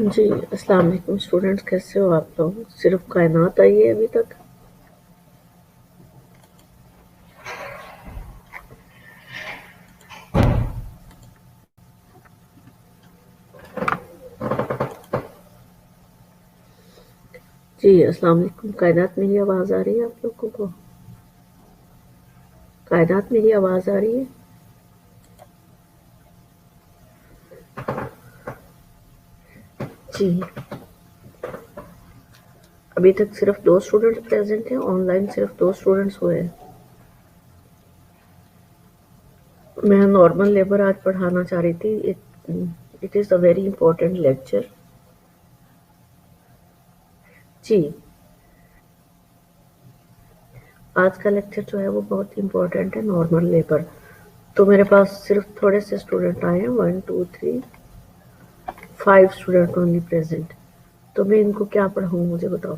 जी, अस्सलाम वालेकुम स्टूडेंट्स, कैसे हो आप लोग? सिर्फ कायनात आई है अभी तक? जी, अस्सलाम वालेकुम। कायनात, मेरी आवाज़ आ रही है आप लोगों को? कायनात, मेरी आवाज़ आ रही है? जी, अभी तक सिर्फ 2 स्टूडेंट्स प्रेज़ेंट हैं, ऑनलाइन सिर्फ 2 स्टूडेंट्स हुए हैं। मैं नॉर्मल लेबर आज पढ़ाना चाह रही थी। It is a very important lecture. जी, आज का लेक्चर जो है वो बहुत इंपॉर्टेंट है, नॉर्मल लेबर। तो मेरे पास सिर्फ थोड़े से स्टूडेंट आए हैं, 1 2 3 5 स्टूडेंट ओनली प्रेज़ेंट। तो मैं इनको क्या पढ़ाऊँ, मुझे बताओ?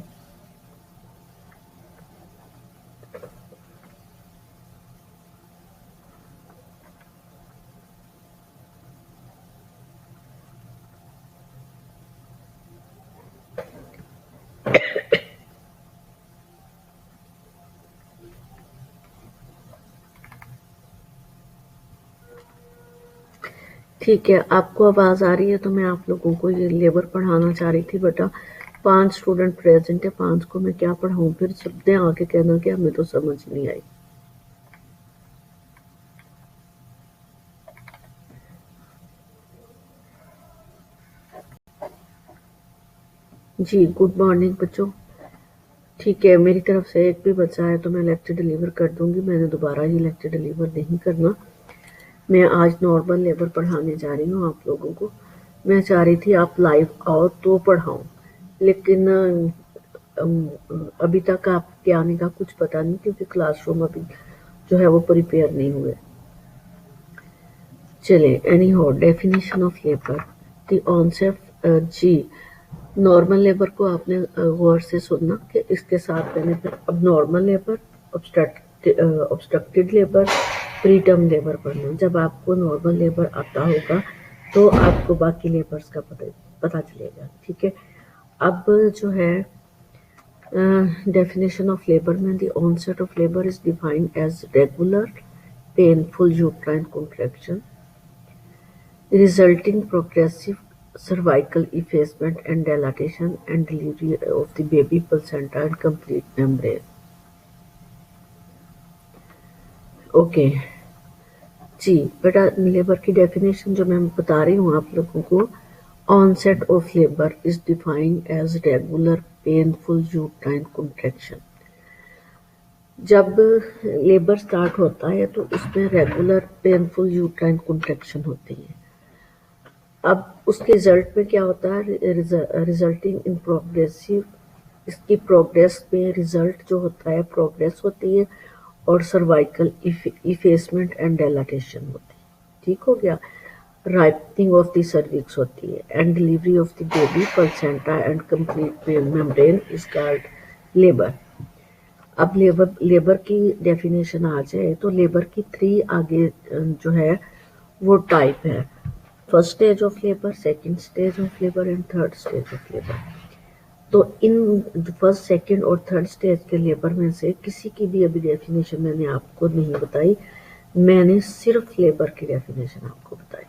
ठीक है, आपको आवाज़ आ रही है तो मैं आप लोगों को ये लेबर पढ़ाना चाह रही थी बेटा। 5 स्टूडेंट प्रेज़ेंट है, 5 को मैं क्या पढ़ाऊँ? फिर सबने आके कहना कि हमें तो समझ नहीं आई। जी, गुड मॉर्निंग बच्चों। ठीक है, मेरी तरफ से एक भी बच्चा है तो मैं लेक्चर डिलीवर कर दूँगी। मैंने दोबारा ये लेक्चर डिलीवर नहीं करना। मैं आज नॉर्मल लेबर पढ़ाने जा रही हूँ आप लोगों को। मैं चाह रही थी आप लाइव आओ तो पढ़ाऊँ, लेकिन अभी तक आपके आने का कुछ पता नहीं, क्योंकि क्लासरूम अभी जो है वो प्रिपेयर नहीं हुए। चले, anyhow, definition of labour, the concept. जी, नॉर्मल लेबर को आपने गौर से सुनना कि इसके साथ मैंने फिर अब normal labour, obstructed labour, preterm labour पढ़ना। जब आपको नॉर्मल लेबर आता होगा तो आपको बाकी लेबर्स का पता चलेगा। ठीक है, अब जो है definition of labor में the onset of labor is defined as regular painful uterine contraction resulting progressive cervical effacement and dilatation and delivery of the baby placenta and complete membrane. Okay जी बेटा, लेबर की definition जो मैं बता रही हूँ आप लोगों को, onset of labor is defined as regular painful uterine contraction। जब लेबर स्टार्ट होता है तो उसमें रेगुलर पेनफुल यूट्राइन कॉन्ट्रैक्शन होती है। अब उसके रिजल्ट में क्या होता है? रिजल्टिंग इन प्रोग्रेसिव, इसकी प्रोग्रेस में रिजल्ट जो होता है प्रोग्रेस होती है और सर्वाइकल इफेसमेंट एंड डायलाटेशन होती है। ठीक हो गया? राइपनिंग ऑफ द सर्विक्स होती है and delivery of the baby placenta and complete membrane is called labour. अब लेबर की डेफिनेशन आ जाए तो लेबर की 3 आगे जो है वो टाइप है। First stage of labour, second stage of labour and third stage of labour. तो इन फर्स्ट, सेकंड और थर्ड स्टेज के लेबर में से किसी की भी अभी डेफिनेशन मैंने आपको नहीं बताई। मैंने सिर्फ लेबर की डेफिनेशन आपको बताई।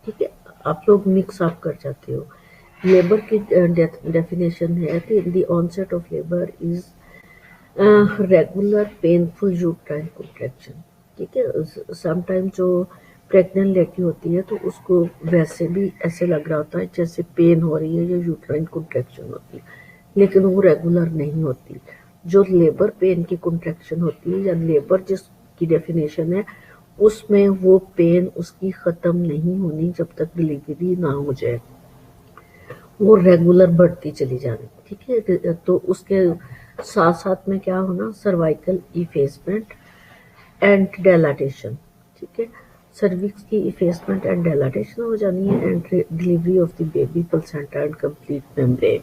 ठीक है, आप लोग मिक्स अप कर जाते हो। लेबर की डेफिनेशन है कि the onset of labour is regular painful uterine contraction। ठीक है। समटाइम जो प्रेग्नेंट लेडी होती है तो उसको वैसे भी ऐसे लग रहा होता है जैसे पेन हो रही है या यूट्राइन कॉन्ट्रैक्शन होती है, लेकिन वो रेगुलर नहीं होती। जो लेबर पेन की कॉन्ट्रैक्शन होती है या लेबर जिसकी डेफिनेशन है, उसमें वो पेन उसकी ख़त्म नहीं होनी जब तक डिलीवरी ना हो जाए, वो रेगुलर बढ़ती चली जानी। ठीक है, तो उसके साथ साथ में क्या होना, सर्वाइकल इफेसमेंट एंड डेलाटेशन। ठीक है, सर्विक्स की इफेसमेंट एंड डेलाटेशन हो जानी है and delivery of the baby placenta and complete membrane.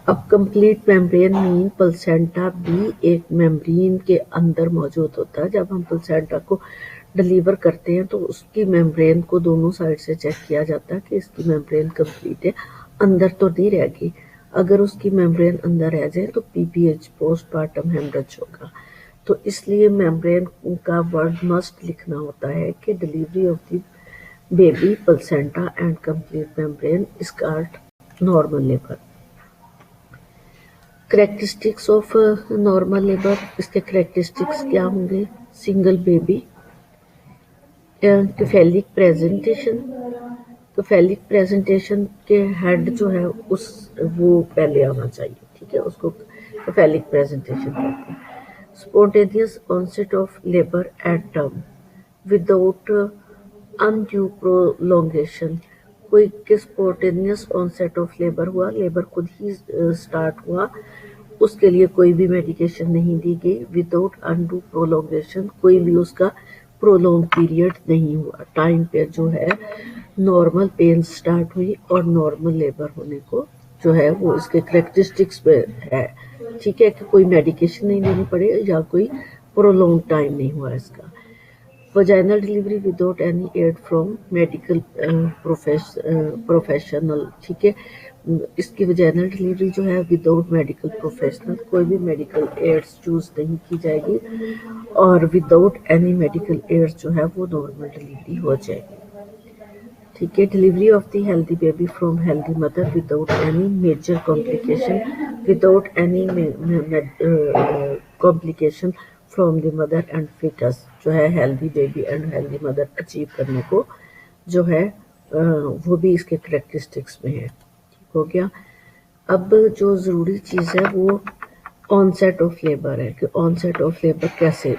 अब कंप्लीट मेम्ब्रेन मीन प्लेसेंटा भी एक मेम्ब्रेन के अंदर मौजूद होता है। जब हम प्लेसेंटा को डिलीवर करते हैं तो उसकी मेम्ब्रेन को दोनों साइड से चेक किया जाता है कि इसकी मेम्ब्रेन कंप्लीट है, अंदर तो नहीं रहेगी। अगर उसकी मेम्ब्रेन अंदर रह जाए तो पीपीएच पोस्टपार्टम हेमरेज होगा। तो इसलिए मेम्ब्रेन का वर्ड मस्ट लिखना होता है कि delivery of the baby placenta and complete membrane is called normal labour. Characteristics of normal labour, इसके करेक्टरिस्टिक्स क्या होंगे? Single baby, cephalic presentation. Cephalic presentation के हेड जो है उस वो पहले आना चाहिए। ठीक है, उसको कैफेलिक प्रेजेंटेशन कहते हैं। Spontaneous onset of labour at term without undue prolongation. कोई के स्पॉन्टेनियस ऑनसेट ऑफ लेबर हुआ, लेबर खुद ही स्टार्ट हुआ, उसके लिए कोई भी मेडिकेशन नहीं दी गई। विदाउट अनड्यू प्रोलोंगेशन, कोई भी उसका प्रोलॉन्ग पीरियड नहीं हुआ, टाइम पे जो है नॉर्मल पेन स्टार्ट हुई और नॉर्मल लेबर होने को जो है वो इसके करेक्टरिस्टिक्स पे है। ठीक है, कि कोई मेडिकेशन नहीं देनी पड़े या कोई प्रोलॉन्ग टाइम नहीं हुआ इसका। Vaginal delivery without any ad from medical professional. ठीक है, इसकी वजाइनल डिलीवरी जो है विदाउट मेडिकल प्रोफेशनल, कोई भी मेडिकल एड्स चूज नहीं की जाएगी और विदाउट एनी मेडिकल एड्स जो है वो नॉर्मल डिलीवरी हो जाएगी। ठीक है, delivery of the healthy baby from healthy mother without any major complication, without any complication from the mother and foetus, जो है healthy baby and healthy mother achieve करने को जो है वो भी इसके करेक्टरिस्टिक्स में है। ठीक हो गया। अब जो ज़रूरी चीज़ है वो ऑनसेट ऑफ लेबर है कि ऑनसेट ऑफ लेबर कैसे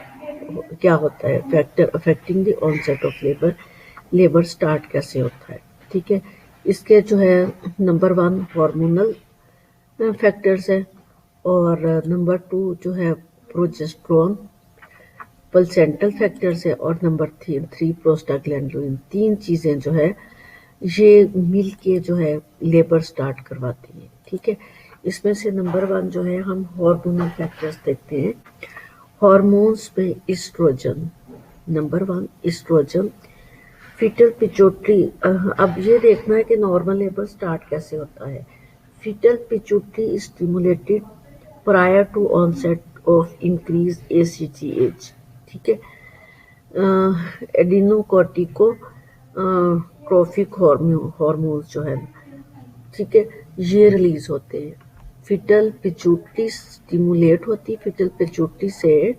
क्या होता है, factor affecting the onset of labour, labour start कैसे होता है। ठीक है, इसके जो है नंबर 1 हार्मोनल फैक्टर्स है और नंबर 2 जो है प्रोजेस्टेरोन, प्लेसेंटल फैक्टर्स है और नंबर 3 प्रोस्टाग्लैंडोलिन। 3 चीज़ें जो है ये मिल के जो है लेबर स्टार्ट करवाती है। ठीक है, इसमें से नंबर 1 जो है हम हार्मोनल फैक्टर्स देखते हैं। हार्मोन्स में oestrogen, number 1 oestrogen, foetal pituitary. अब ये देखना है कि नॉर्मल लेबर स्टार्ट कैसे होता है। Foetal pituitary stimulated prior to onset of increase ACTH। ठीक है, एडिनोकॉर्टिको ट्रोफिक हार्मोन्स जो है, ठीक है, ये रिलीज होते हैं। फीटल पिट्यूटरी स्टिमुलेट होती है, फीटल पिट्यूटरी से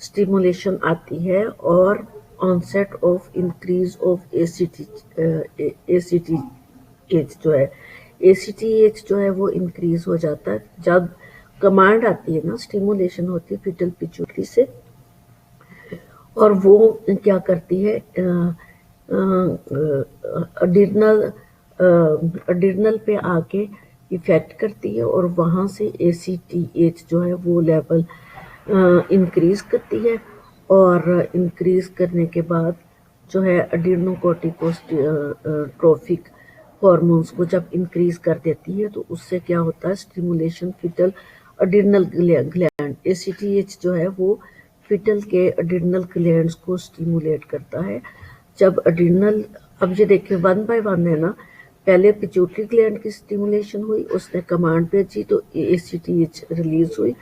स्टिमुलेशन आती है और onset of increase of ACTH जो है, ACTH जो है वो इंक्रीज हो जाता है जब कमांड आती है ना, स्टिमुलेशन होती है फीटल पिट्यूटरी से और वो क्या करती है, अड्रिनल पे आके इफेक्ट करती है और वहाँ से ACTH जो है वो लेवल इंक्रीज करती है और इंक्रीज करने के बाद जो है एडिनोकॉर्टिकोट्रोफिक हार्मोन्स को जब इंक्रीज कर देती है तो उससे क्या होता है, स्टिमुलेशन फीटल अड्रिनल ग्लैंड, ACTH जो है वो फीटल के अड्रिनल ग्लैंड्स को स्टिमुलेट करता है। जब अड्रिनल, अब ये देखिए 1 बाय 1 है ना, पहले पिट्यूटरी ग्लैंड की स्टिमुलेशन हुई, उसने कमांड भेजी तो ACTH रिलीज हुई।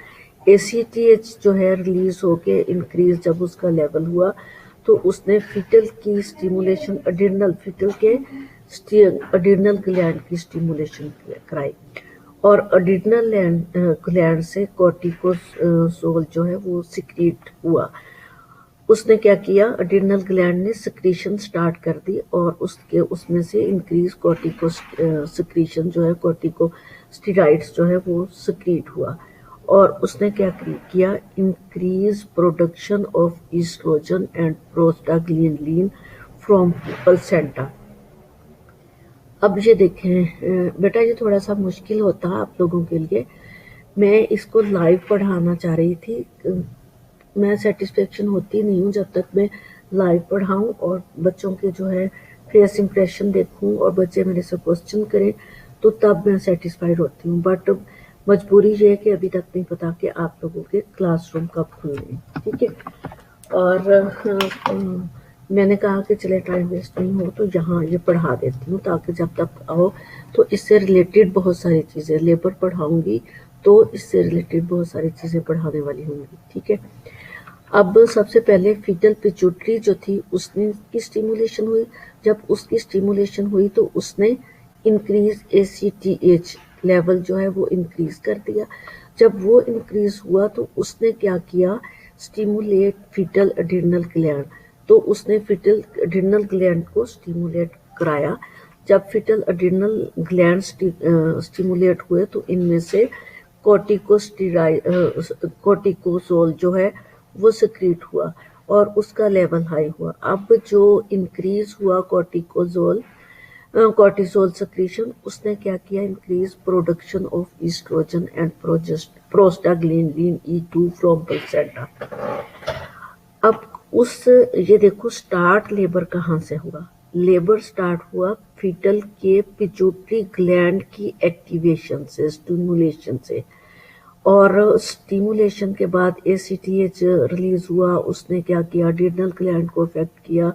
ACTH जो है रिलीज होके इंक्रीज जब उसका लेवल हुआ तो उसने फीटल की स्टिमुलेशन, अड्रिनल फीटल के अड्रिनल ग्लैंड की स्टिमुलेशन कराई और अड्रिनल ग्लैंड से कॉर्टिकोसोल जो है वो सिक्रीट हुआ। उसने क्या किया, अड्रिनल ग्लैंड ने सिक्रीशन स्टार्ट कर दी और उसमें से इंक्रीज कॉर्टिको सिक्रीशन जो है, कॉर्टिकोस्टेरॉइड्स जो है वो सिक्रीट हुआ और उसने क्या किया, increase production of oestrogen and prostaglandin from placenta. अब ये देखें बेटा, ये थोड़ा सा मुश्किल होता है आप लोगों के लिए, मैं इसको लाइव पढ़ाना चाह रही थी, मैं सेटिस्फेक्शन होती नहीं हूँ जब तक मैं लाइव पढ़ाऊँ और बच्चों के जो है फेस इंप्रेशन देखूँ और बच्चे मेरे से क्वेश्चन करें, तो तब मैं सेटिस्फाइड होती हूँ। बट मजबूरी ये है कि अभी तक नहीं पता कि आप लोगों के क्लासरूम कब खुलने, ठीक है। और मैंने कहा कि चले टाइम वेस्ट नहीं हो तो यहाँ ये पढ़ा देती हूँ, ताकि जब तक आओ तो इससे रिलेटेड बहुत सारी चीज़ें, लेबर पढ़ाऊँगी तो इससे रिलेटेड बहुत सारी चीज़ें पढ़ाने वाली होंगी, ठीक है। अब सबसे पहले फीटल पिट्यूटरी जो थी उसने की स्टिमुलेशन हुई, जब उसकी स्टिमुलेशन हुई तो उसने इंक्रीज ACTH लेवल जो है वो इंक्रीज कर दिया। जब वो इंक्रीज हुआ तो उसने क्या किया, स्टिमुलेट फीटल अड्रिनल ग्लैंड, तो उसने फीटल अड्रिनल ग्लैंड को स्टिमुलेट कराया। जब फीटल अड्रिनल ग्लैंड स्टिमुलेट हुए तो इनमें से कॉर्टिकोसोल जो है वो सिक्रीट हुआ और उसका लेवल हाई हुआ। अब जो इंक्रीज हुआ कॉर्टिसोल सिक्रीशन, उसने क्या किया, increase production of oestrogen and prostaglandin E2 from placenta. अब ये देखो स्टार्ट लेबर कहाँ से हुआ, लेबर स्टार्ट हुआ फीटल के पिट्यूटरी ग्लैंड की एक्टिवेशन से, स्टिमुलेशन से, और स्टिमुलेशन के बाद ACTH रिलीज हुआ, उसने क्या किया, अड्रिनल ग्लैंड को इफेक्ट किया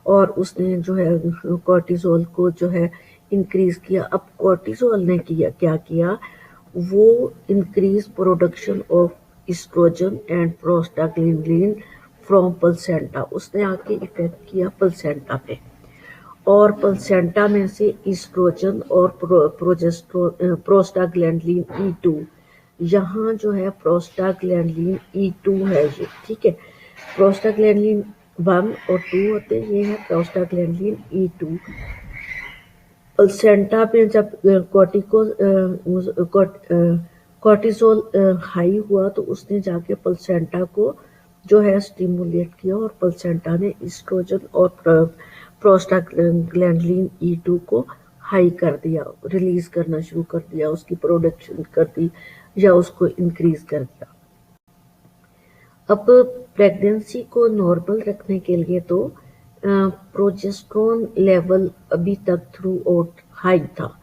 और उसने जो है कॉर्टिसोल को जो है इंक्रीज किया। अब कॉर्टिसोल ने क्या किया, वो increase production of oestrogen and prostaglandin from placenta, उसने आके इफेक्ट किया प्लेसेंटा पे और प्लेसेंटा में से ईस्ट्रोजन और प्रोस्टाग्लैंडिन E2, यहाँ जो है प्रोस्टाग्लैंडिन E2 है ये, ठीक है। प्रोस्टाग्लैंडिन 1 और 2 होते हैं, ये है प्रोस्टाग्लैंडिन E2। प्लेसेंटा पे जब कॉर्टिसोल हाई हुआ तो उसने जाके प्लेसेंटा को जो है स्टिमुलेट किया और प्लेसेंटा ने ईस्ट्रोजन और प्रोस्टाग्लैंडिन E2 को हाई कर दिया, रिलीज करना शुरू कर दिया, उसकी प्रोडक्शन कर दी या उसको इंक्रीज कर दिया। अब प्रेगनेंसी को नॉर्मल रखने के लिए तो प्रोजेस्टेरोन लेवल अभी तक थ्रू आउट हाई था।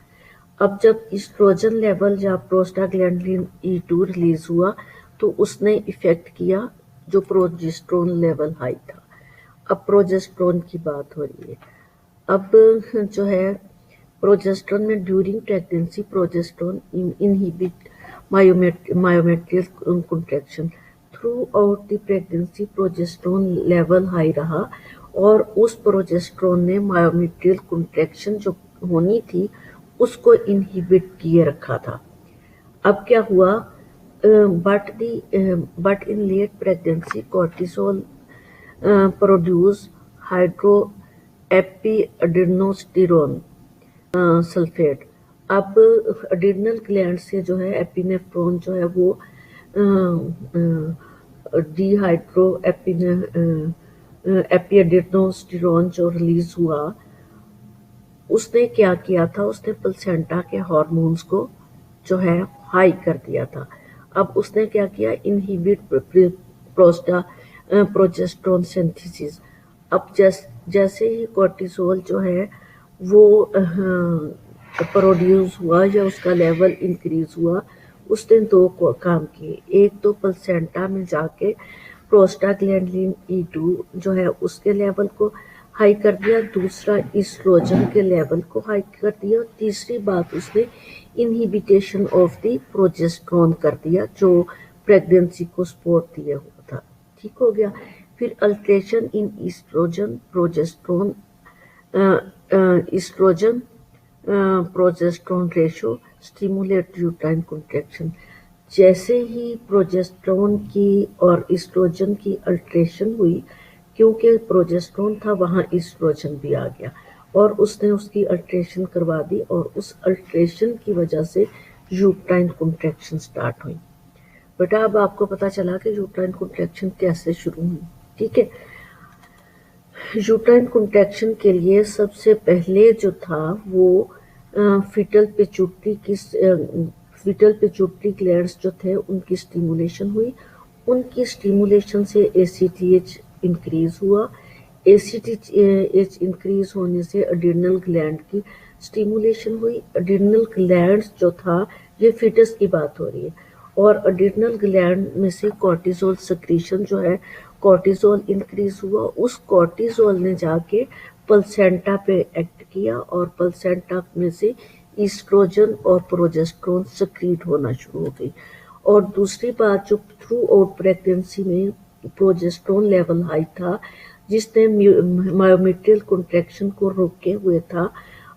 अब जब ईस्ट्रोजन लेवल या प्रोस्टाग्लैंडिन E2 रिलीज हुआ तो उसने इफेक्ट किया जो प्रोजेस्टेरोन लेवल हाई था। अब प्रोजेस्टेरोन की बात हो रही है। अब जो है प्रोजेस्टेरोन में during pregnancy progesterone inhibit myometrial contraction, through out the pregnancy progesterone level high रहा और उस प्रोजेस्टेरोन ने मायोमेट्रियल कंट्रैक्शन जो होनी थी उसको इनहिबिट किए रखा था। अब क्या हुआ, but in late pregnancy cortisol produce hydro epiandrosterone sulphate. अब अड्रिनल ग्लैंड से जो है एपिनेफ्रॉन जो है वो डिहाइड्रो एपिएड्रेनोस्टेरोन जो रिलीज हुआ, उसने क्या किया था, उसने प्लेसेंटा के हार्मोन्स को जो है हाई कर दिया था। अब उसने क्या किया, इनहिबिट प्रोजेस्टेरोन सिंथेसिस। अब जैसे ही कॉर्टिसोल जो है वो प्रोड्यूस हुआ या उसका लेवल इंक्रीज हुआ, उसने दो काम किए, एक तो प्लेसेंटा में जाके प्रोस्टाग्लैंडिन E2 जो है उसके लेवल को हाई कर दिया, दूसरा ईस्ट्रोजन के लेवल को हाई कर दिया, और तीसरी बात उसने इनहिबिटेशन ऑफ द प्रोजेस्टेरोन कर दिया जो प्रेगनेंसी को सपोर्ट दिया हुआ था, ठीक हो गया। फिर alteration in oestrogen progesterone progesterone ratio stimulate uterine contraction. जैसे ही प्रोजेस्टेरोन की और ईस्ट्रोजन की अल्ट्रेशन हुई, क्योंकि प्रोजेस्टेरोन था वहाँ ईस्ट्रोजन भी आ गया और उसने उसकी अल्ट्रेशन करवा दी और उस अल्ट्रेशन की वजह से यूट्राइन कॉन्ट्रैक्शन स्टार्ट हुई। बेटा अब आपको पता चला कि यूट्राइन कॉन्ट्रैक्शन कैसे शुरू हुई। ठीक है, यूट्राइन कॉन्ट्रैक्शन के लिए सबसे पहले जो था वो फीटल पिट्यूटरी ग्लैंड्स जो थे उनकी स्टिमुलेशन हुई। उनकी स्टिमुलेशन से एसीटीएच इंक्रीज हुआ। एसीटीएच इंक्रीज होने से अड्रिनल ग्लैंड की स्टिमुलेशन हुई। अड्रिनल ग्लैंड जो था, ये फीटस की बात हो रही है, और अड्रिनल ग्लैंड में से कॉर्टिसोल सिक्रीशन जो है, कॉर्टिसोल इंक्रीज हुआ। उस कॉर्टिसोल ने जाके प्लेसेंटा पे एक्ट किया और प्लेसेंटा में से ईस्ट्रोजन और प्रोजेस्टेरोन सिक्रीट होना शुरू हो गई। और दूसरी बात, जो थ्रू आउट प्रेगनेंसी में प्रोजेस्टेरोन लेवल हाई था जिसने मायोमेट्रियल कॉन्ट्रैक्शन को रोके हुए था,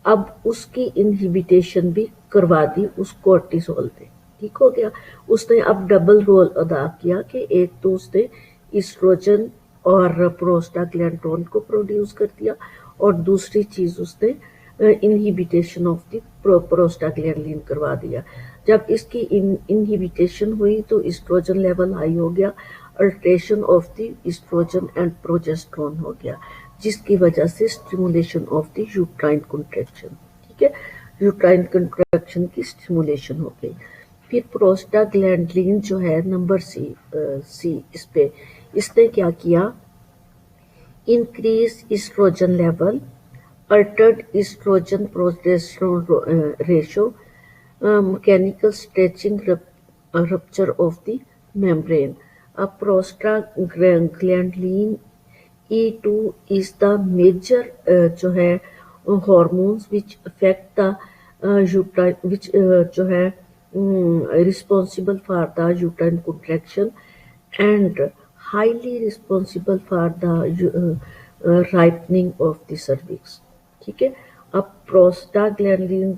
अब उसकी इनहिबिटेशन भी करवा दी उस कॉर्टिसोल ने। ठीक हो गया, उसने अब डबल रोल अदा किया कि एक तो उसने ईस्ट्रोजन और प्रोस्टाग्लैंडोन को प्रोड्यूस कर दिया और दूसरी चीज उसने इनहिबिटेशन ऑफ द प्रोस्टाग्लैंडिन करवा दिया। जब इसकी इनहिबिटेशन हुई तो ईस्ट्रोजन लेवल हाई हो गया, alteration of the oestrogen and progesterone हो गया, जिसकी वजह से stimulation of the uterine contraction. ठीक है, यूट्राइन कॉन्ट्रैक्शन की स्टिमुलेशन हो गई। फिर प्रोस्टाग्लैंडिन जो है नंबर सी इस पे इसने क्या किया, increase oestrogen level, altered oestrogen progesterone ratio, mechanical stretching rupture of the membrane. A prostaglandin E2 is the major जो है hormones which affect the uterine, which जो है responsible for the uterine contraction and highly responsible for the ripening of the cervix. ठीक है, अब prostaglandin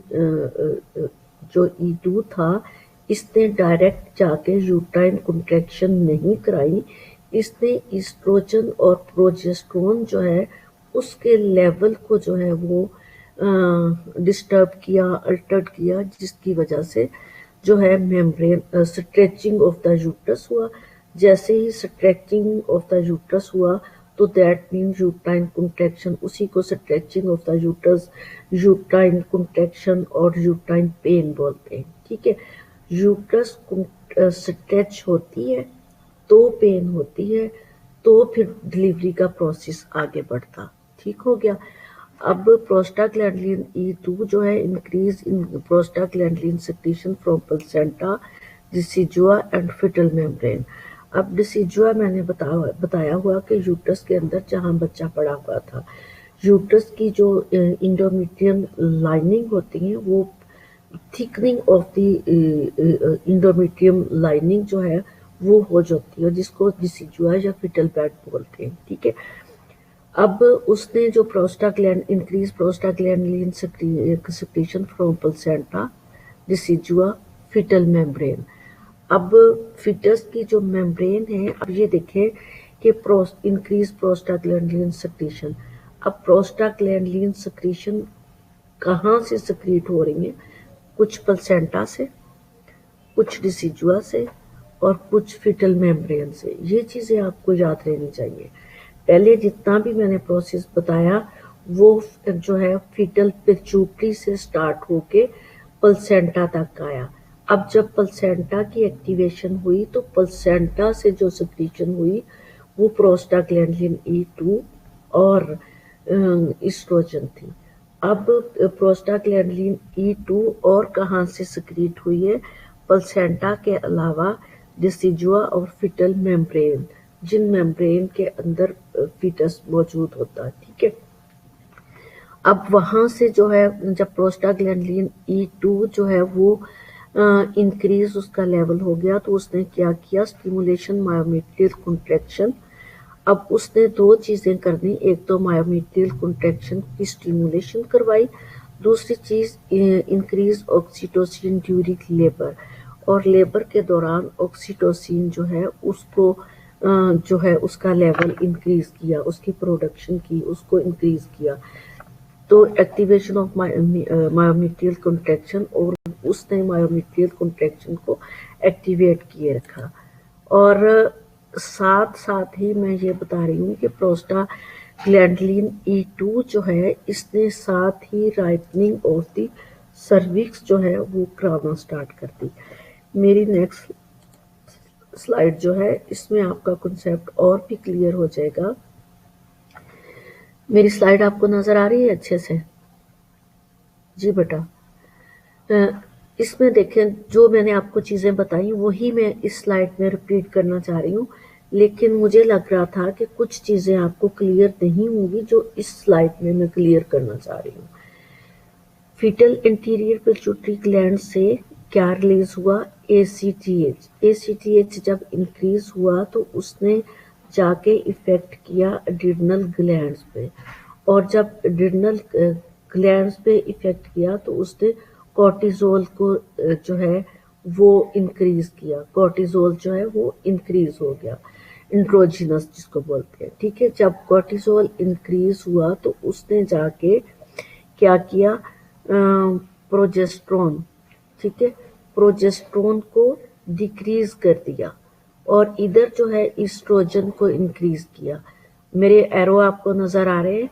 जो E2 था, इसने डायरेक्ट जाके यूट्राइन कॉन्ट्रैक्शन नहीं कराई, इसने ईस्ट्रोजन और प्रोजेस्टेरोन जो है उसके लेवल को जो है वो डिस्टर्ब किया, अल्टर्ड किया, जिसकी वजह से जो है membrane stretching of the uterus हुआ। जैसे ही स्ट्रेचिंग ऑफ द यूट्रस हुआ तो दैट मीन यूट्राइन कॉन्ट्रैक्शन, उसी को stretching of the uterus, uterine contraction और यूट्राइन पेन बोलते हैं। ठीक है, यूट्रस स्ट्रेच होती है तो पेन होती है, तो फिर डिलीवरी का प्रोसेस आगे बढ़ता। ठीक हो गया। अब प्रोस्टाग्लैंडिन E2 जो है increase in prostaglandin secretion from placenta, decidua and fetal membrane. अब डिसिजुआ मैंने बताया हुआ कि यूट्रस के अंदर जहाँ बच्चा पड़ा हुआ था, यूट्रस की जो इंडोमेट्रियम लाइनिंग होती है वो thickening of the endometrium lining जो है वो हो जाती है, जिसको डिसिजुआ या फीटल बेड बोलते हैं। ठीक है, अब उसने जो increase prostaglandin secretion from placenta, decidua, fetal membrane. अब फीटस की जो मेम्ब्रेन है, अब ये देखें कि इंक्रीज प्रोस्टाग्लैंडिन सेक्रेशन। अब प्रोस्टाग्लैंडिन सेक्रेशन कहाँ से सेक्रेट हो रही है, कुछ प्लेसेंटा से, कुछ डिसिजुआ से और कुछ फीटल मेम्ब्रेन से। ये चीजें आपको याद रहनी चाहिए। पहले जितना भी मैंने प्रोसेस बताया वो जो है फीटल पिट्यूटरी से स्टार्ट होके प्लेसेंटा तक आया। अब जब प्लेसेंटा की एक्टिवेशन हुई तो प्लेसेंटा से जो सेक्रेशन हुई वो प्रोस्टाग्लैंडिन E2 और ईस्ट्रोजन थी। अब प्रोस्टाग्लैंडिन E2 और कहाँ से सेक्रेट हुई है, प्लेसेंटा के अलावा डिसिजुआ और फीटल मेम्ब्रेन, जिन मेम्ब्रेन के अंदर फीटस मौजूद होता है। ठीक है, अब वहां से जो है जब प्रोस्टाग्लैंडिन E2 जो है वो इंक्रीज उसका लेवल हो गया तो उसने क्या किया, स्टिमुलेशन मायोमेट्रियल कॉन्ट्रैक्शन। अब उसने दो चीजें करनी, एक तो मायोमेट्रियल कॉन्ट्रैक्शन की स्टिमुलेशन करवाई, दूसरी चीज इंक्रीज ऑक्सीटोसिन ड्यूरिंग लेबर, और लेबर के दौरान ऑक्सीटोसिन जो है उसको जो है उसका लेवल इंक्रीज किया, उसकी प्रोडक्शन की, उसको इंक्रीज किया। तो एक्टिवेशन ऑफ मायोमेट्रियल कॉन्ट्रैक्शन, और उसने मायोमेट्रियल कॉन्ट्रैक्शन को एक्टिवेट किए रखा। और साथ साथ ही मैं ये बता रही हूँ कि प्रोस्टाग्लैंडिन E2 जो है, इसने साथ ही राइपनिंग ऑफ द सर्विक्स जो है वो कराना स्टार्ट कर दी। मेरी नेक्स्ट स्लाइड जो है, इसमें आपका कॉन्सेप्ट और भी क्लियर हो जाएगा। मेरी स्लाइड आपको नजर आ रही है अच्छे से? जी बेटा। इसमें देखें, जो मैंने आपको चीज़ें बताई वही मैं इस स्लाइड में रिपीट करना चाह रही हूँ, लेकिन मुझे लग रहा था कि कुछ चीज़ें आपको क्लियर नहीं होंगी जो इस स्लाइड में मैं क्लियर करना चाह रही हूँ। फीटल इंटीरियर पिट्यूटरी ग्लैंड से क्या रिलीज हुआ? ACTH। ACTH जब इंक्रीज हुआ तो उसने जाके इफेक्ट किया एड्रिनल ग्लैंड्स पे, और जब एड्रिनल ग्लैंड्स पे इफेक्ट किया तो उसने कॉर्टिजोल को जो है वो इंक्रीज किया। कॉर्टिजोल जो है वो इंक्रीज हो गया, इंड्रोजिनस जिसको बोलते हैं। ठीक है, जब कॉर्टिजोल इंक्रीज हुआ तो उसने जाके क्या किया? प्रोजेस्ट्रॉन, ठीक है, प्रोजेस्ट्रॉन को डिक्रीज कर दिया, और इधर जो है ईस्ट्रोजन को इंक्रीज किया। मेरे एरो आपको नजर आ रहे हैं?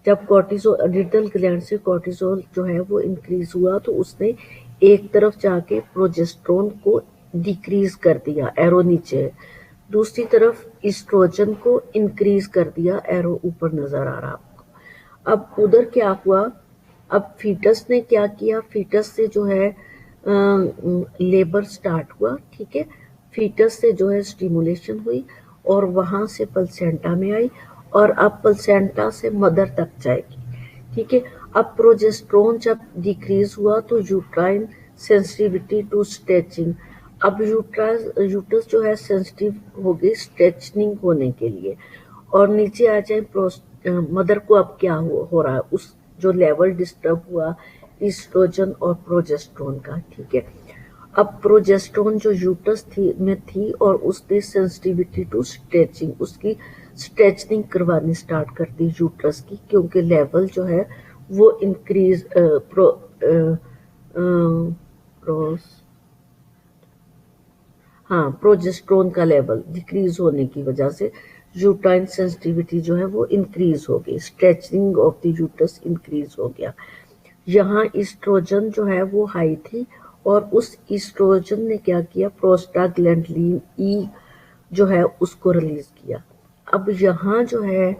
जब कॉर्टिसोल एड्रिनल ग्लैंड से कॉर्टिसोल जो है वो इंक्रीज हुआ तो उसने एक तरफ जाके प्रोजेस्ट्रॉन को डिक्रीज कर दिया, एरो नीचे है। दूसरी तरफ ईस्ट्रोजन को इंक्रीज कर दिया, एरो ऊपर नजर आ रहा आपको। अब उधर क्या हुआ? अब फीटस ने क्या किया? फीटस से जो है लेबर स्टार्ट हुआ। ठीक है, फीटस से जो है स्टिमुलेशन हुई, और वहां से प्लेसेंटा में आई, और अब प्लेसेंटा से मदर तक जाएगी। ठीक है, अब प्रोजेस्ट्रोन जब डिक्रीज हुआ तो यूट्राइन सेंसिटिविटी टू स्ट्रेचिंग, अब यूटस जो है सेंसिटिव हो गई स्ट्रेचनिंग होने के लिए। और नीचे आ जाए मदर को अब क्या हो रहा है? उस जो लेवल डिस्टर्ब हुआ ईस्ट्रोजन और प्रोजेस्ट्रोन का। ठीक है, अब प्रोजेस्ट्रोन जो यूटस में थी और उसने सेंसिटिविटी टू स्ट्रेचिंग, उसकी स्ट्रेचनिंग करवानी स्टार्ट कर दी यूटरस की, क्योंकि लेवल जो है वो इंक्रीज प्रोजेस्ट्रोन का लेवल डिक्रीज होने की वजह से यूट्राइन सेंसिटिविटी जो है वो इंक्रीज हो गई, stretching of the uterus increase हो गया। यहाँ ईस्ट्रोजन जो है वो हाई थी, और उस ईस्ट्रोजन ने क्या किया? प्रोस्टाग्लैंडिन E जो है उसको रिलीज किया। अब यहाँ जो है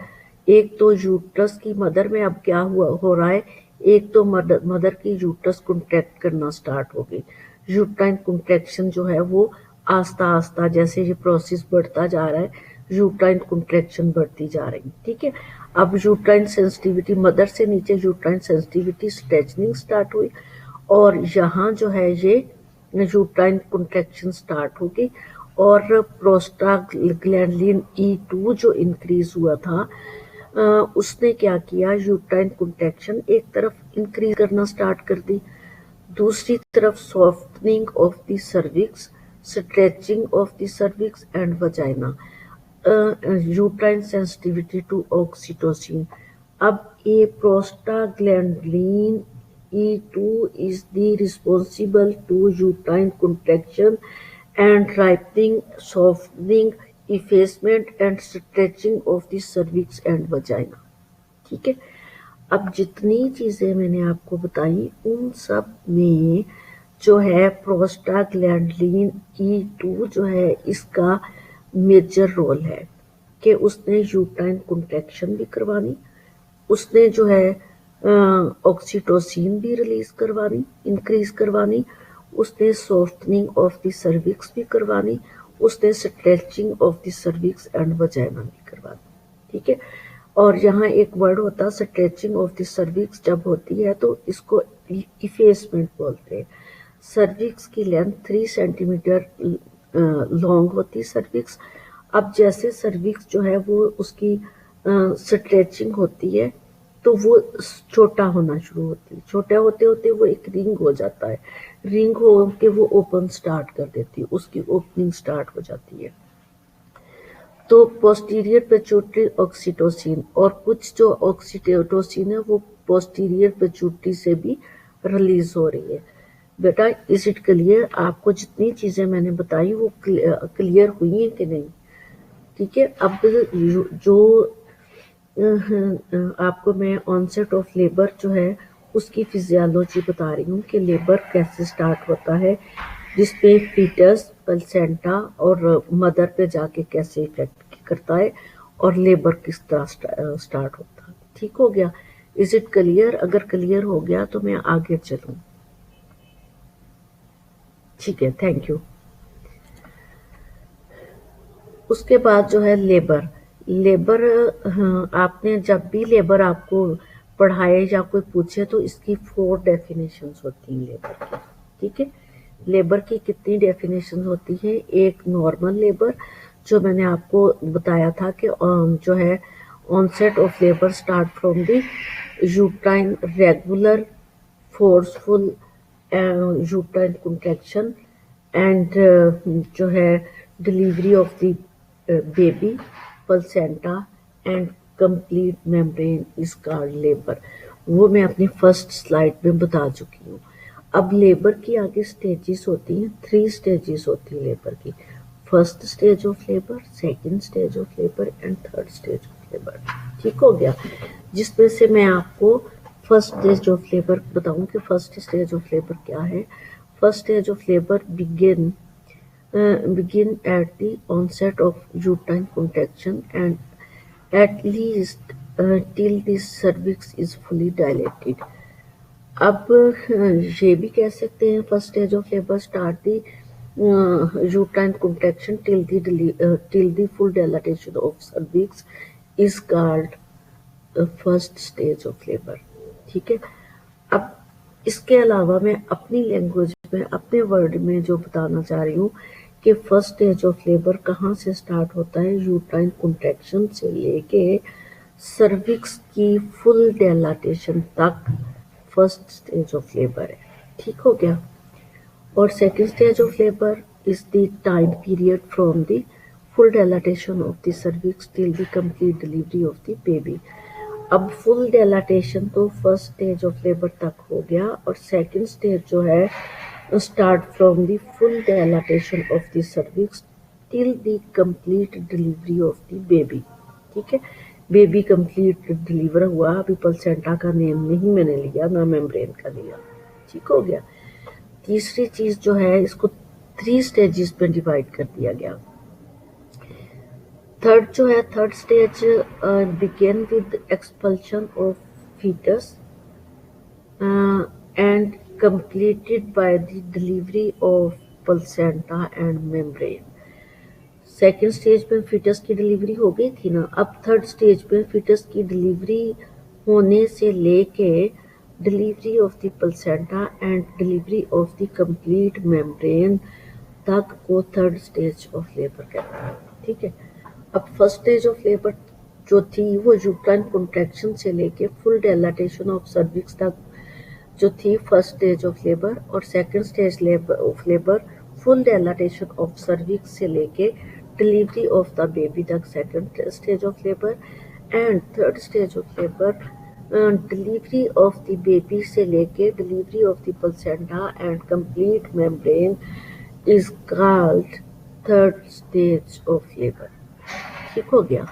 एक तो यूट्रस की मदर में अब क्या हो रहा है? एक तो मदर की यूट्रस कॉन्ट्रैक्ट करना स्टार्ट हो गई। यूट्राइन कॉन्ट्रैक्शन जो है वो आस्ता आस्ता, जैसे ये प्रोसेस बढ़ता जा रहा है, यूट्राइन कॉन्ट्रैक्शन बढ़ती जा रही। ठीक है, अब यूट्राइन सेंसिटिविटी, मदर से नीचे यूट्राइन सेंसिटिविटी स्ट्रेचनिंग स्टार्ट हुई, और यहाँ जो है ये यूट्राइन कॉन्ट्रैक्शन स्टार्ट हो गई, और प्रोस्टाग्लैंडिन E2 जो इंक्रीज हुआ था उसने क्या किया? यूट्राइन कॉन्ट्रैक्शन एक तरफ इंक्रीज करना स्टार्ट कर दी, दूसरी तरफ softening of the cervix, stretching of the cervix and vagina, uterine sensitivity to oxytocin. अब ये prostaglandin E2 is the responsible to uterine contraction and ripening, softening, effacement and stretching of the cervix and vagina. ठीक है, अब जितनी चीजें मैंने आपको बताई उन सब में जो है प्रोस्टाग्लैंडिन E2 जो है इसका मेजर रोल है कि उसने यूट्राइन कॉन्ट्रैक्शन भी करवानी, उसने जो है ऑक्सीटोसिन भी रिलीज करवानी, इंक्रीज करवानी, उसने सॉफ्टनिंग ऑफ द सर्विक्स भी करवानी, उसने stretching of the cervix and vagina भी करवानी। ठीक है, और यहाँ एक वर्ड होता है स्ट्रेचिंग ऑफ द सर्विक्स, जब होती है तो इसको इफेसमेंट बोलते हैं। सर्विक्स की लेंथ 3 सेंटीमीटर लॉन्ग होती है सर्विक्स। अब जैसे सर्विक्स जो है वो उसकी स्ट्रेचिंग होती है तो वो छोटा होना शुरू होती है, छोटा होते होते वो एक रिंग हो जाता है, रिंग हो के वो ओपन स्टार्ट कर देती है, उसकी ओपनिंग स्टार्ट हो जाती है। तो पोस्टीरियर पिट्यूटरी ऑक्सीटोसिन, और कुछ जो ऑक्सीटोसिन है वो पोस्टीरियर पिट्यूटरी से भी रिलीज हो रही है। बेटा इज इट क्लियर? आपको जितनी चीजें मैंने बताई वो क्लियर हुई है कि नहीं? ठीक है। अब जो आपको मैं ऑनसेट ऑफ लेबर जो है उसकी फिजियोलॉजी बता रही हूँ कि लेबर कैसे स्टार्ट होता है, जिसपे फीटस, प्लेसेंटा और मदर पे जाके कैसे इफेक्ट करता है, और लेबर किस तरह स्टार्ट होता है। ठीक हो गया? Is it clear? अगर क्लियर हो गया तो मैं आगे चलूँ। ठीक है, थैंक यू। उसके बाद जो है लेबर। लेबर, हाँ, आपने जब भी लेबर आपको पढ़ाए या कोई पूछे तो इसकी 4 डेफिनेशंस होती हैं लेबर की। ठीक है। लेबर की कितनी डेफिनेशन होती है? एक नॉर्मल लेबर, जो मैंने आपको बताया था कि जो है onset of labour start from the uterine regular forceful uterine contraction and जो है delivery of the baby placenta and complete membrane is called labour. वो मैं अपनी फर्स्ट स्लाइड में बता चुकी हूँ। अब लेबर की आगे स्टेजेस होती हैं, 3 स्टेजेस होती है लेबर की। First stage of labour, second stage of labour and third stage of labour. ठीक हो गया? जिसमें से मैं आपको फर्स्ट स्टेज ऑफ लेबर बताऊं कि फर्स्ट स्टेज ऑफ लेबर क्या है। First stage of labour begin at the onset of uterine contraction and at least till the cervix is fully dilated. अब ये भी कह सकते हैं first stage of labour start the uterine contraction till the full dilatation of cervix is called first stage of labour. ठीक है। अब इसके अलावा मैं अपनी लैंग्वेज में, अपने वर्ड में जो बताना चाह रही हूँ कि फर्स्ट स्टेज ऑफ लेबर कहाँ से स्टार्ट होता है? यूट्राइन कॉन्ट्रैक्शन से लेके सर्विक्स की फुल डिलाटेशन तक फर्स्ट स्टेज ऑफ लेबर है। ठीक हो गया? और second stage of labour is the time period from the full dilatation of the cervix till the complete delivery of the baby. अब फुल डिलाटेशन तो फर्स्ट स्टेज ऑफ लेबर तक हो गया, और सेकंड स्टेज जो है start from the full dilatation of the cervix till the complete delivery of the baby. ठीक है। बेबी कंप्लीट डिलीवर हुआ, अभी प्लेसेंटा का नेम नहीं मैंने लिया, ना मेम्ब्रेन का लिया। ठीक हो गया? तीसरी चीज जो है इसको 3 स्टेजेस में डिवाइड कर दिया गया। थर्ड जो है, third stage begin with expulsion of foetus and completed by the delivery of placenta and membrane. Second stage में फीटस की डिलीवरी हो गई थी ना, अब थर्ड स्टेज में फीटस की डिलीवरी होने से लेके delivery of the placenta and delivery of the complete membrane तक को थर्ड स्टेज ऑफ लेबर कहते हैं। ठीक है। अब फर्स्ट स्टेज ऑफ लेबर जो थी वो यूट्राइन कॉन्ट्रैक्शन से लेके फुल डिलाटेशन ऑफ सर्विक्स तक जो थी फर्स्ट स्टेज ऑफ लेबर, और second stage of labour full dilatation of cervix से लेके डिलीवरी ऑफ द बेबी तक second stage of labour, and third stage of labour delivery of the baby से लेके delivery of the placenta and complete membrane is called third stage of labour. ठीक हो गया?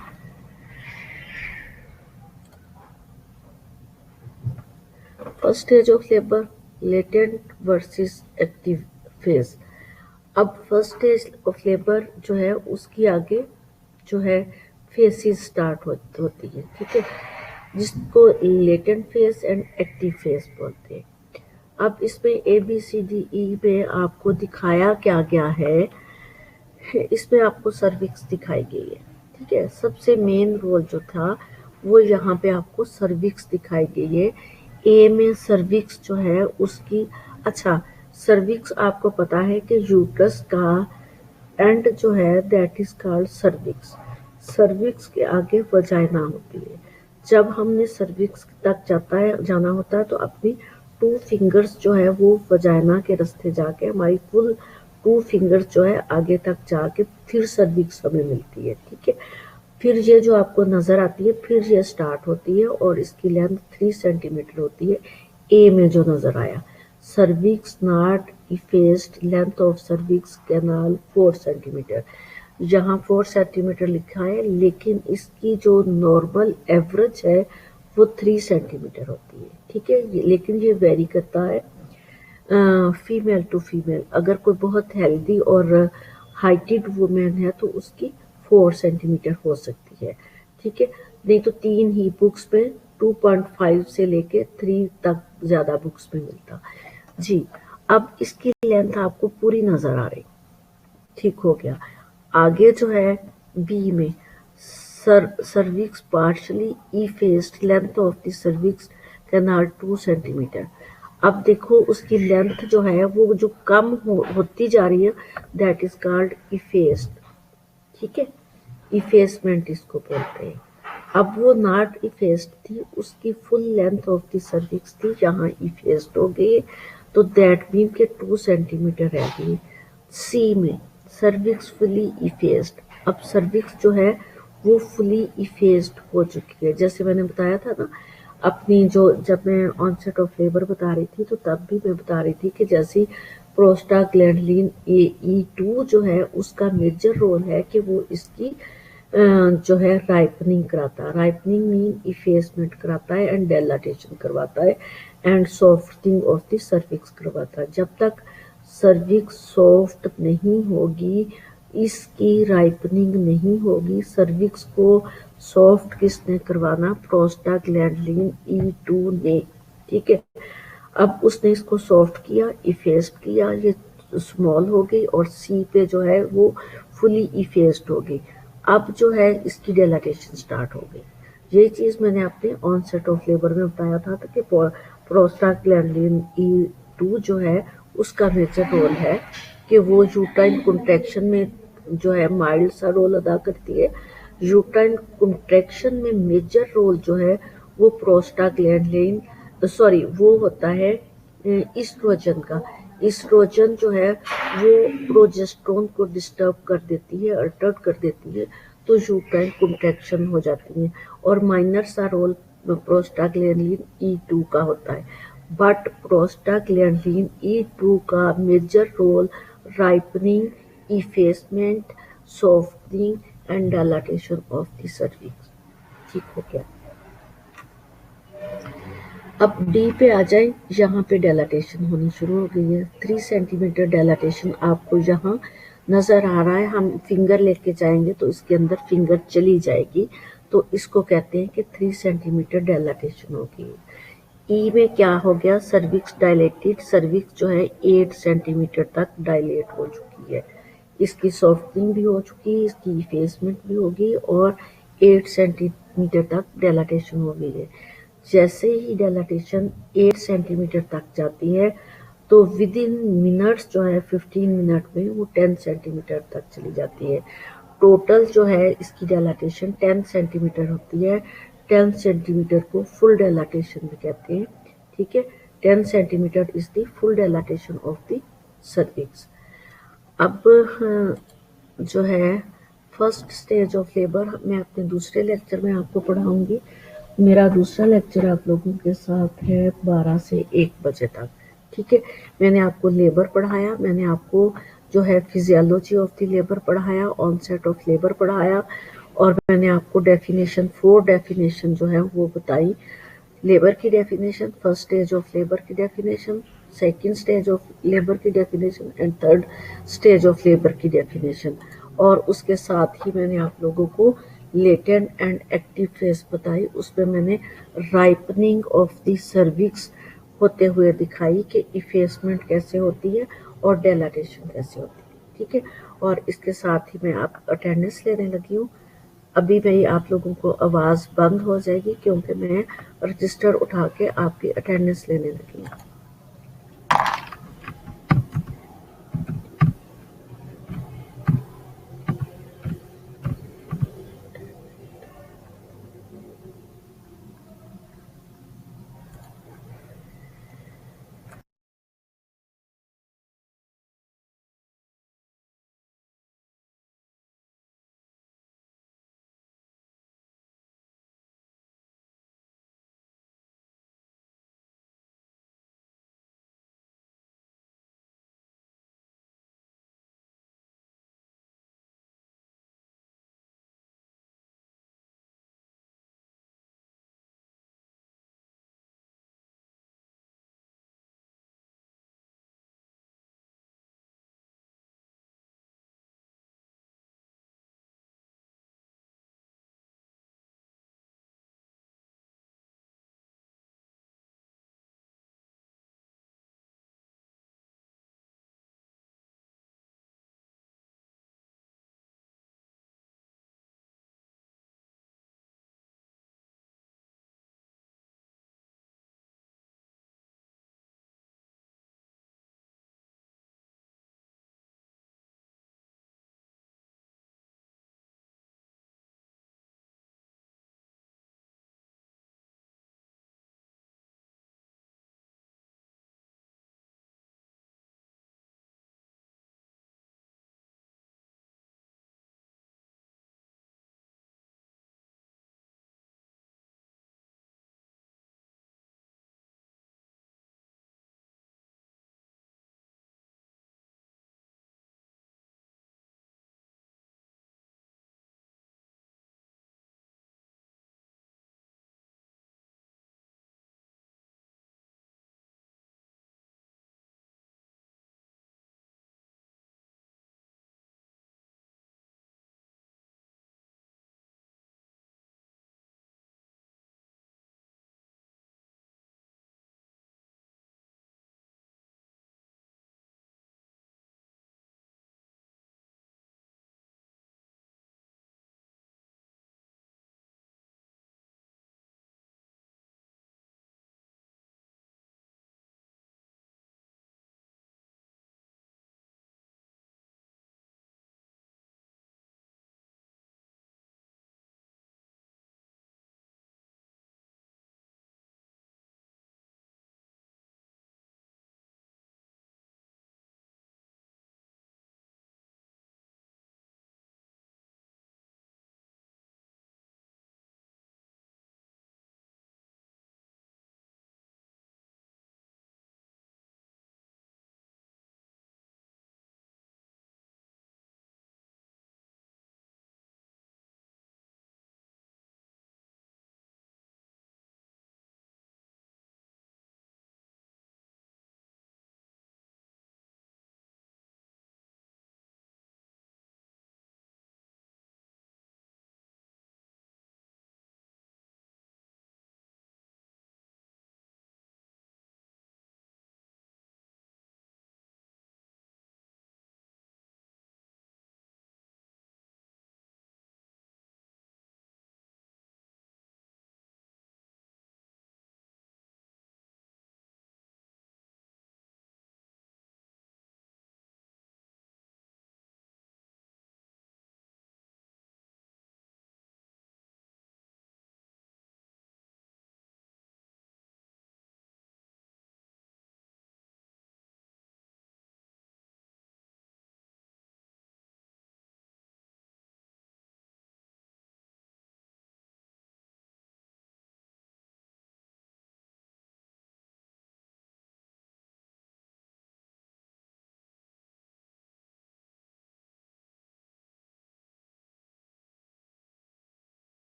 First stage of labour, latent versus active phase. अब first stage of labour जो है उसकी आगे जो है फेसेस स्टार्ट होती है। ठीक है। जिसको latent phase and active phase बोलते हैं। अब इसमें ABCDE में आपको दिखाया क्या गया है? इसमें आपको सर्विक्स दिखाई गई है। ठीक है। सबसे मेन रोल जो था वो यहाँ पे आपको सर्विक्स दिखाई गई है। ए में सर्विक्स जो है उसकी, अच्छा, सर्विक्स आपको पता है कि यूट्रस का एंड जो है that is called cervix. Cervix के आगे वजाइना होती है। जब हमने सर्विक्स तक जाना होता है तो अपनी 2 फिंगर्स जो है वो वजाइना के रास्ते जाके हमारी फुल 2 फिंगर्स जो है आगे तक जाके फिर सर्विक्स हमें मिलती है, ठीक है। फिर ये जो आपको नजर आती है, फिर ये स्टार्ट होती है और इसकी लेंथ 3 सेंटीमीटर होती है। ए में जो नजर आया, cervix not effaced, length of cervix canal 4 centimetre. यहाँ 4 सेंटीमीटर लिखा है, लेकिन इसकी जो नॉर्मल एवरेज है वो 3 सेंटीमीटर होती है, ठीक है। लेकिन ये वेरी करता है फीमेल टू फीमेल। अगर कोई बहुत हेल्दी और हाइटेड वुमेन है तो उसकी 4 सेंटीमीटर हो सकती है, ठीक है। नहीं तो 3 ही बुक्स में 2.5 से लेके 3 तक ज्यादा बुक्स में मिलता जी। अब इसकी लेंथ आपको पूरी नजर आ रही, ठीक हो गया। आगे जो है बी में, cervix partially effaced, length of the cervix canal 2 centimetre. अब देखो उसकी लेंथ जो है वो जो कम होती जा रही है, दैट इज कॉल्ड इफेस्ड, ठीक है। इफेसमेंट इसको बोलते हैं। अब वो नॉट इफेस्ड थी, उसकी full length of the cervix थी, यहाँ इफेस्ड हो गई, तो दैट मीन के 2 सेंटीमीटर रह गई। सी में सर्विक्स फुली इफेस्ड। अब सर्विक्स जो है वो फुली इफेस्ड हो चुकी है। जैसे मैंने बताया था ना, अपनी जो जब मैं ऑनसेट ऑफ लेबर बता रही थी तो तब भी मैं बता रही थी कि जैसे प्रोस्टाग्लैंडिन E2 जो है उसका मेजर रोल है कि वो इसकी जो है राइपनिंग कराता है। राइपनिंग मीन इफेसमेंट कराता है एंड डेलाटेशन करवाता है and softening of the cervix करवाता है। जब तक सर्विक्स सॉफ्ट नहीं होगी, इसकी राइपनिंग नहीं होगी। सर्विक्स को सॉफ्ट किसने करवाना? प्रोस्टाग्लैंडिन E2 ने, ठीक है। अब उसने इसको सॉफ्ट किया, इफेस्ड किया, ये स्मॉल हो गई और सी पे जो है वो फुली इफेस्ड हो गई। अब जो है इसकी डेलाटेशन स्टार्ट हो गई। ये चीज मैंने अपने ऑनसेट ऑफ लेबर में बताया था कि प्रोस्टाग्लैंडिन E2 जो है उसका मेजर रोल है कि वो यूट्राइन कॉन्ट्रैक्शन में जो है माइल्ड सा रोल अदा करती है। यूट्राइन कॉन्ट्रैक्शन में मेजर रोल जो है वो प्रोस्टाग्लैंडिन वो होता है ईस्ट्रोजन का। ईस्ट्रोजन जो है वो प्रोजेस्टेरोन को डिस्टर्ब कर देती है, अल्टर कर देती है, तो यूट्राइन कॉन्ट्रैक्शन हो जाती है और माइनर सा रोल प्रोस्टाग्लैंडिन E2 का होता है। बट प्रोस्टाग्लैंडिन E2 का major role ripening, effacement, softening and dilatation of the cervix, ठीक हो गया। अब डी पे आ जाए, यहाँ पे डेलाटेशन होनी शुरू हो गई है। 3 सेंटीमीटर डेलाटेशन आपको यहाँ नजर आ रहा है। हम फिंगर लेके जाएंगे तो इसके अंदर फिंगर चली जाएगी, तो इसको कहते हैं कि 3 सेंटीमीटर डेलाटेशन होगी। ई में क्या हो गया? Cervix dilated. सर्विक्स जो है 8 सेंटीमीटर तक डायलेट हो चुकी है। इसकी सॉफ्टनिंग भी हो चुकी है, इसकी इफेसमेंट भी होगी और 8 सेंटीमीटर तक डेलाटेशन हो गई है। जैसे ही डेलाटेशन 8 सेंटीमीटर तक जाती है तो विद इन मिनट्स जो है 15 मिनट में वो 10 सेंटीमीटर तक चली जाती है। टोटल जो है इसकी डेलाटेशन 10 सेंटीमीटर होती है। 10 सेंटीमीटर को फुल डेलाटेशन भी कहते हैं, ठीक है। 10 centimetre is the full dilatation of the cervix. अब जो है फर्स्ट स्टेज ऑफ लेबर मैं अपने दूसरे लेक्चर में आपको पढ़ाऊंगी। मेरा दूसरा लेक्चर आप लोगों के साथ है 12 से 1 बजे तक, ठीक है। मैंने आपको लेबर पढ़ाया, मैंने आपको जो है फिजियोलॉजी ऑफ द लेबर पढ़ाया, ऑनसेट ऑफ लेबर पढ़ाया और मैंने आपको डेफिनेशन 4 डेफिनेशन जो है वो बताई। लेबर की definition, first stage of labour की definition, second stage of labour की definition and third stage of labour की डेफिनेशन। और उसके साथ ही मैंने आप लोगों को लेटेंट एंड एक्टिव फेज बताई। उसमें मैंने राइपनिंग ऑफ द सर्विक्स होते हुए दिखाई कि इफेसमेंट कैसे होती है और डेलाटेशन कैसे होती है, ठीक है। और इसके साथ ही मैं आप अटेंडेंस लेने लगी हूँ। अभी मेरी आप लोगों को आवाज़ बंद हो जाएगी क्योंकि मैं रजिस्टर उठा के आपकी अटेंडेंस लेने लगी हूँ।